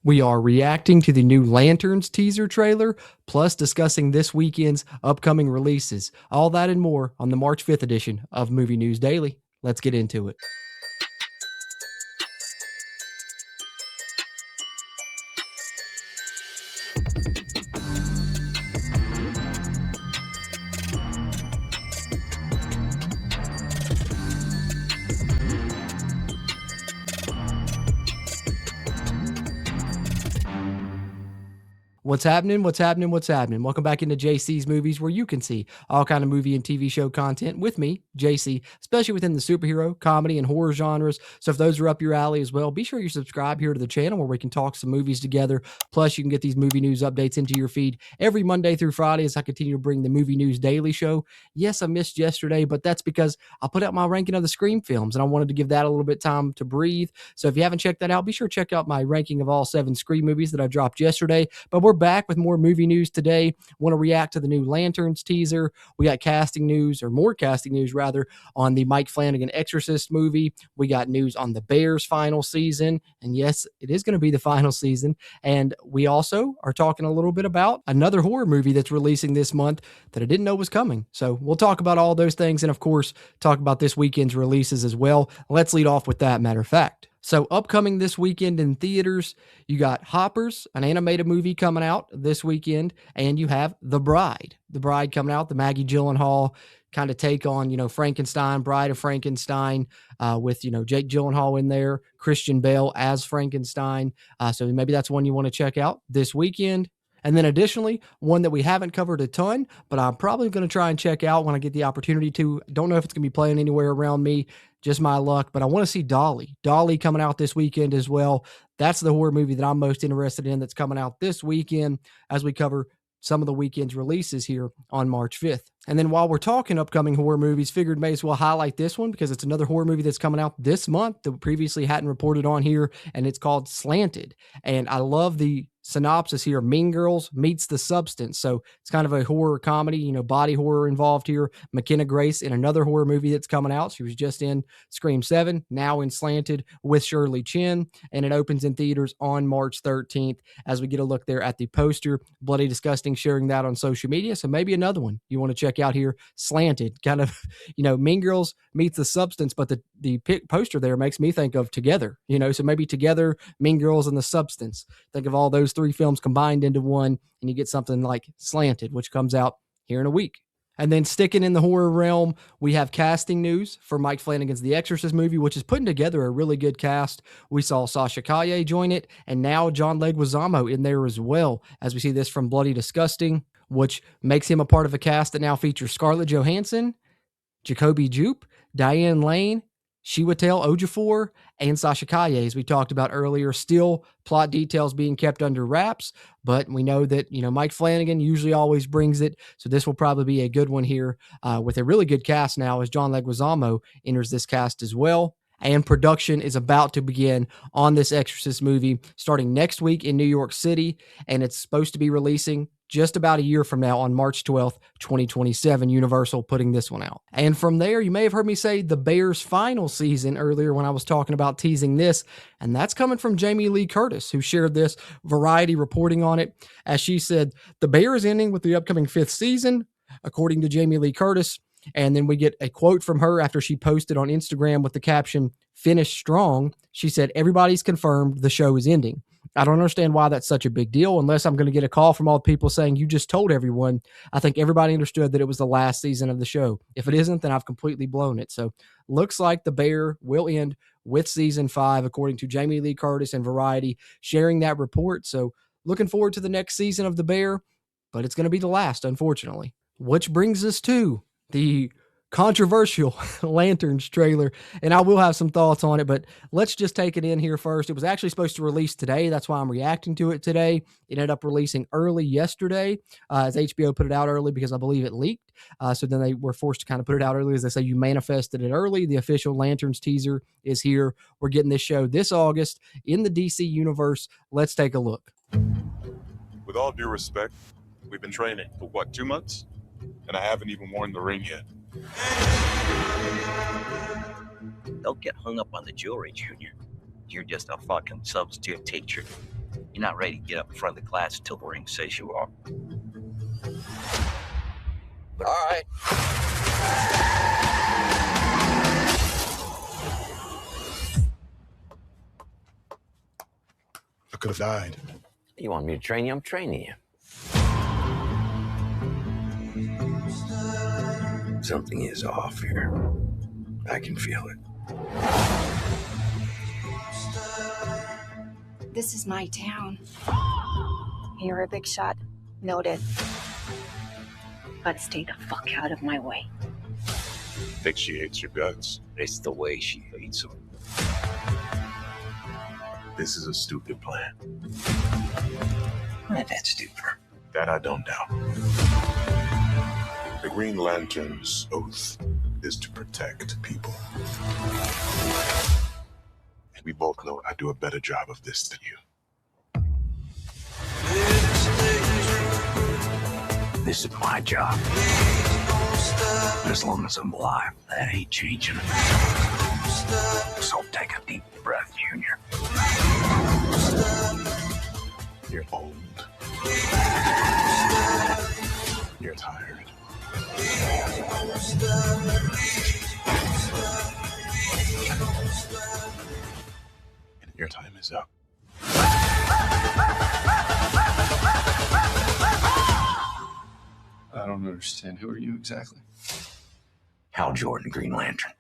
We are reacting to the new Lanterns teaser trailer, plus discussing this weekend's upcoming releases. All that and more on the March 5th edition of Movie News Daily. Let's get into it. What's happening? What's happening? What's happening? Welcome back into JC's Movies, where you can see all kind of movie and TV show content with me, JC, especially within the superhero, comedy, and horror genres. So if those are up your alley as well, be sure you subscribe here to the channel where we can talk some movies together. Plus, you can get these movie news updates into your feed every Monday through Friday as I continue to bring the Movie News Daily Show. Yes, I missed yesterday, but that's because I put out my ranking of the Scream films, and I wanted to give that a little bit time to breathe. So if you haven't checked that out, be sure to check out my ranking of all 7 Scream movies that I dropped yesterday. But we're back with more movie news today. Want to react to the new Lanterns teaser. We got casting news, or more casting news rather, on the Mike Flanagan Exorcist movie. We got news on the Bears final season. And yes, it is going to be the final season. And we also are talking a little bit about another horror movie that's releasing this month that I didn't know was coming. So we'll talk about all those things and, of course, talk about this weekend's releases as well. Let's lead off with that, matter of fact. So upcoming this weekend in theaters, you got Hoppers, an animated movie coming out this weekend, and you have The Bride. The Bride coming out, the Maggie Gyllenhaal kind of take on, Frankenstein, Bride of Frankenstein, with, Jake Gyllenhaal in there, Christian Bale as Frankenstein. So maybe that's one you want to check out this weekend. And then additionally, one that we haven't covered a ton, but I'm probably going to try and check out when I get the opportunity to. Don't know if it's going to be playing anywhere around me, just my luck, but I want to see Dolly. Dolly coming out this weekend as well. That's the horror movie that I'm most interested in that's coming out this weekend as we cover some of the weekend's releases here on March 5th. And then while we're talking upcoming horror movies, figured may as well highlight this one because it's another horror movie that's coming out this month that we previously hadn't reported on here, and it's called Slanted. And I love the synopsis here. Mean Girls meets The Substance. So it's kind of a horror comedy, body horror involved here. McKenna Grace in another horror movie that's coming out. She was just in Scream 7, now in Slanted with Shirley Chin, and it opens in theaters on March 13th as we get a look there at the poster. Bloody Disgusting sharing that on social media. So maybe another one you want to check out here. Slanted, kind of, Mean Girls meets The Substance, but the poster there makes me think of Together, so maybe Together, Mean Girls, and The Substance. Think of all those 3 films combined into one, and you get something like Slanted, which comes out here in a week. And then sticking in the horror realm, we have casting news for Mike Flanagan's The Exorcist movie, which is putting together a really good cast. We saw Sasha Calle join it, and now John Leguizamo in there as well, as we see this from Bloody Disgusting, which makes him a part of a cast that now features Scarlett Johansson, Jacoby Jupe, Diane Lane, Chiwetel Ejiofor, and Sasha Calle, as we talked about earlier. Still plot details being kept under wraps, but we know that, Mike Flanagan usually always brings it. So this will probably be a good one here with a really good cast now as John Leguizamo enters this cast as well. And production is about to begin on this Exorcist movie starting next week in New York City, and it's supposed to be releasing just about a year from now on March 12th, 2027, Universal putting this one out. And from there, you may have heard me say the Bears final season earlier when I was talking about teasing this, and that's coming from Jamie Lee Curtis, who shared this Variety reporting on it. As she said, the Bears ending with the upcoming 5th season, according to Jamie Lee Curtis. And then we get a quote from her after she posted on Instagram with the caption, "Finish strong." She said, "Everybody's confirmed the show is ending. I don't understand why that's such a big deal unless I'm going to get a call from all the people saying you just told everyone. I think everybody understood that it was the last season of the show. If it isn't, then I've completely blown it." So looks like the Bear will end with season 5, according to Jamie Lee Curtis and Variety sharing that report. So looking forward to the next season of the Bear, but it's going to be the last, unfortunately. Which brings us to the controversial Lanterns trailer, and I will have some thoughts on it, but let's just take it in here first. It was actually supposed to release today. That's why I'm reacting to it today. It ended up releasing early yesterday, as HBO put it out early because I believe it leaked. So then they were forced to kind of put it out early. As they say, you manifested it early. The official Lanterns teaser is here. We're getting this show this August in the DC universe. Let's take a look. With all due respect, we've been training for what, 2 months? And I haven't even worn the ring yet. Don't get hung up on the jewelry, Junior. You're just a fucking substitute teacher. You're not ready to get up in front of the class until the ring says you are. But all right. I could have died. You want me to train you? I'm training you. Something is off here. I can feel it. This is my town. You're a big shot. Noted. But stay the fuck out of my way. Think she hates your guts. It's the way she hates them. This is a stupid plan. Not that stupid. That I don't doubt. The Green Lantern's oath is to protect people. And we both know I do a better job of this than you. This is my job. As long as I'm alive, that ain't changing. So take a deep breath, Junior. You're old. You're tired. And your time is up. I don't understand. Who are you exactly? Hal Jordan, Green Lantern.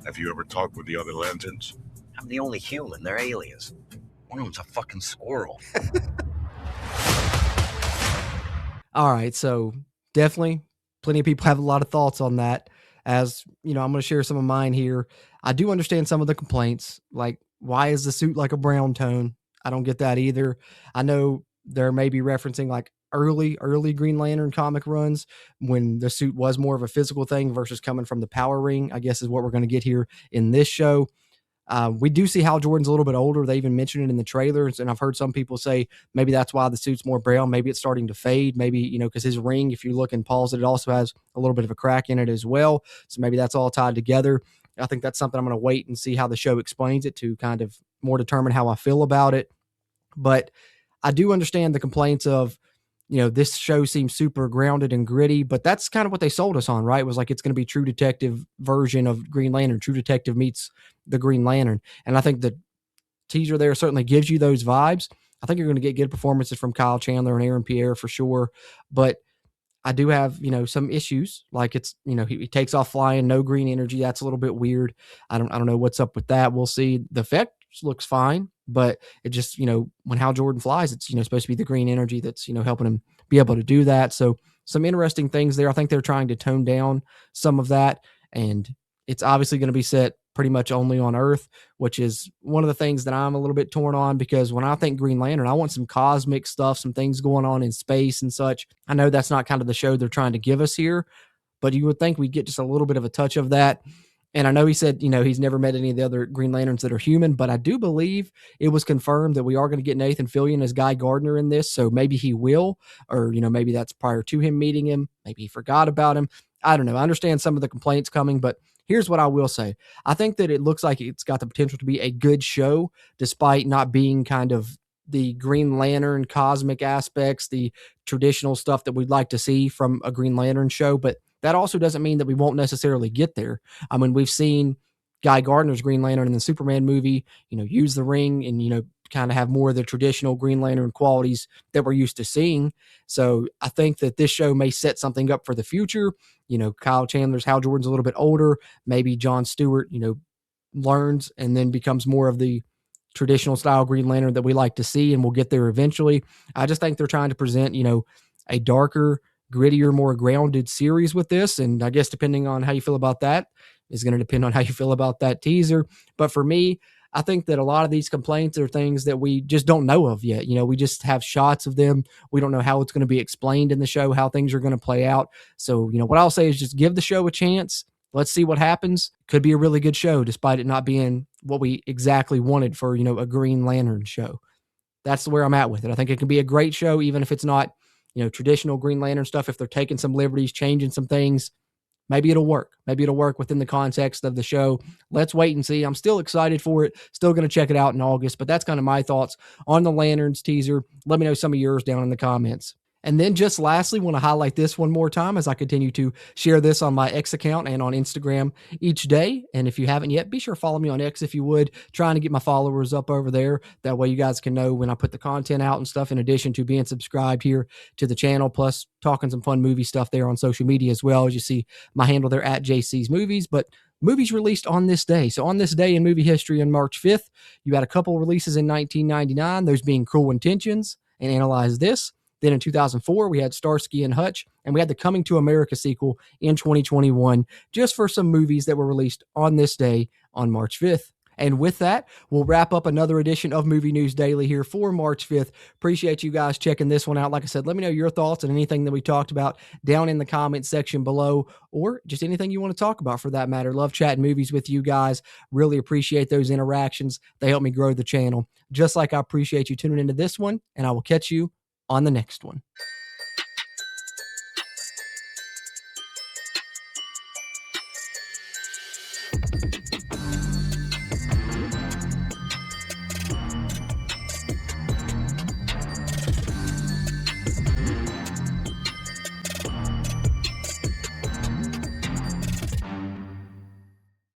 Have you ever talked with the other Lanterns? I'm the only human. They're aliens. One of them's a fucking squirrel. All right, so definitely plenty of people have a lot of thoughts on that. As you know, I'm going to share some of mine here. I do understand some of the complaints, like why is the suit like a brown tone? I don't get that either. I know there may be referencing like early Green Lantern comic runs when the suit was more of a physical thing versus coming from the power ring, I guess is what we're going to get here in this show. We do see Hal Jordan's a little bit older. They even mentioned it in the trailers, and I've heard some people say maybe that's why the suit's more brown. Maybe it's starting to fade. Maybe, you know, because his ring, if you look and pause it also has a little bit of a crack in it as well. So maybe that's all tied together. I think that's something I'm going to wait and see how the show explains it to kind of more determine how I feel about it. But I do understand the complaints of, you know, this show seems super grounded and gritty, but that's kind of what they sold us on, right? It was like, it's going to be True Detective version of Green Lantern. True Detective meets the Green Lantern. And I think the teaser there certainly gives you those vibes. I think you're going to get good performances from Kyle Chandler and Aaron Pierre for sure. But I do have, you know, some issues. Like it's, you know, he takes off flying, no green energy. That's a little bit weird. I don't know what's up with that. We'll see. The effect looks fine, but it just, you know, when Hal Jordan flies, it's, you know, supposed to be the green energy that's, you know, helping him be able to do that. So some interesting things there. I think they're trying to tone down some of that, and it's obviously going to be set pretty much only on Earth, which is one of the things that I'm a little bit torn on, because when I think Green Lantern, I want some cosmic stuff, some things going on in space and such. I know that's not kind of the show they're trying to give us here, but you would think we'd get just a little bit of a touch of that. And I know he said, you know, he's never met any of the other Green Lanterns that are human, but I do believe it was confirmed that we are going to get Nathan Fillion as Guy Gardner in this. So maybe he will, or, you know, maybe that's prior to him meeting him. Maybe he forgot about him. I don't know. I understand some of the complaints coming, but here's what I will say. I think that it looks like it's got the potential to be a good show, despite not being kind of the Green Lantern cosmic aspects, the traditional stuff that we'd like to see from a Green Lantern show. But that also doesn't mean that we won't necessarily get there. I mean, we've seen Guy Gardner's Green Lantern in the Superman movie, you know, use the ring and, you know, kind of have more of the traditional Green Lantern qualities that we're used to seeing. So I think that this show may set something up for the future. You know, Kyle Chandler's Hal Jordan's a little bit older. Maybe John Stewart, you know, learns and then becomes more of the traditional style Green Lantern that we like to see, and we'll get there eventually. I just think they're trying to present, you know, a darker, grittier, more grounded series with this. And I guess depending on how you feel about that is going to depend on how you feel about that teaser. But for me, I think that a lot of these complaints are things that we just don't know of yet. You know, we just have shots of them. We don't know how it's going to be explained in the show, how things are going to play out. So, you know, what I'll say is just give the show a chance. Let's see what happens. Could be a really good show, despite it not being what we exactly wanted for, you know, a Green Lantern show. That's where I'm at with it. I think it can be a great show, even if it's not, you know, traditional Green Lantern stuff. If they're taking some liberties, changing some things, maybe it'll work. Maybe it'll work within the context of the show. Let's wait and see. I'm still excited for it. Still going to check it out in August, but that's kind of my thoughts on the Lanterns teaser. Let me know some of yours down in the comments. And then just lastly, want to highlight this one more time as I continue to share this on my X account and on Instagram each day. And if you haven't yet, be sure to follow me on X if you would, trying to get my followers up over there. That way you guys can know when I put the content out and stuff, in addition to being subscribed here to the channel, plus talking some fun movie stuff there on social media as well. As you see my handle there at JC's Movies, but movies released on this day. So on this day in movie history on March 5th, you had a couple releases in 1999, those being Cruel Intentions and Analyze This. Then in 2004, we had Starsky and Hutch, and we had the Coming to America sequel in 2021, just for some movies that were released on this day on March 5th. And with that, we'll wrap up another edition of Movie News Daily here for March 5th. Appreciate you guys checking this one out. Like I said, let me know your thoughts on anything that we talked about down in the comment section below, or just anything you want to talk about for that matter. Love chatting movies with you guys. Really appreciate those interactions. They help me grow the channel, just like I appreciate you tuning into this one, and I will catch you on the next one.